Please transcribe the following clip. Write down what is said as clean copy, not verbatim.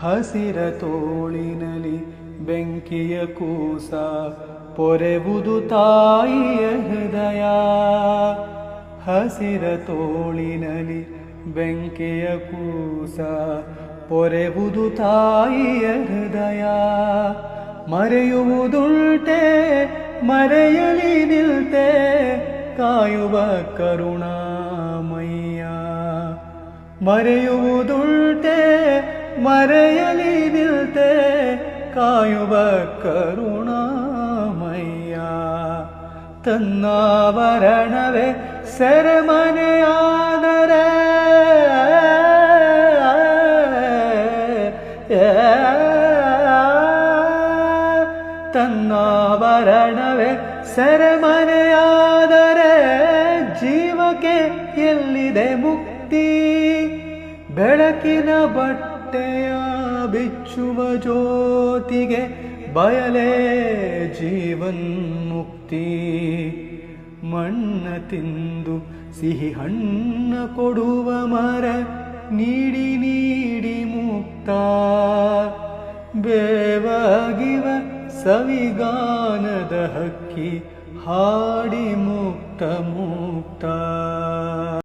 ಹಸಿರ ತೋಳಿನಲಿ ಬೆಂಕಿಯ ಕೂಸ ಪೊರೆವುದು ತಾಯಿಯ ಹೃದಯ. ಹಸಿರ ತೋಳಿನಲಿ ಬೆಂಕಿಯ ಕೂಸ ಪೊರೆವುದು ತಾಯಿಯ ಹೃದಯ. ಮರೆಯುವುದುಂಟೆ ಮರೆಯಲಿ ನಿಲ್ತೆ ಕಾಯುವ ಕರುಣಾಮಯ್ಯ. ಮರೆಯುವುದುಂಟೆ ಮರೆಯಲಿ ನಿಲ್ತೆ ಕಾಯುವ ಕರುಣಾಮಯ್ಯ. ತನ್ನಾವರಣವೇ ಸೆರೆಮನೆಯಾದರೆ ತನ್ನಾವರಣವೇ ಸೆರೆಮನೆಯಾದರೆ ಜೀವಕ್ಕೆ ಎಲ್ಲಿದೆ ಮುಕ್ತಿ. ಬೆಳಕಿನ ಬಟ್ಟೆಯ ಬಿಚ್ಚುವ ಜ್ಯೋತಿಗೆ ಬಯಲೇ ಜೀವನ್ಮುಕ್ತಿ. ಮಣ್ಣ ತಿಂದು ಸಿಹಿ ಹಣ್ಣ ಕೊಡುವ ಮರ ನೀಡಿ ನೀಡಿ ಮುಕ್ತ. ಬೇವಾಗಿವ ಸವಿಗಾನದ ಹಕ್ಕಿ ಹಾಡಿ ಮುಕ್ತ ಮುಕ್ತ.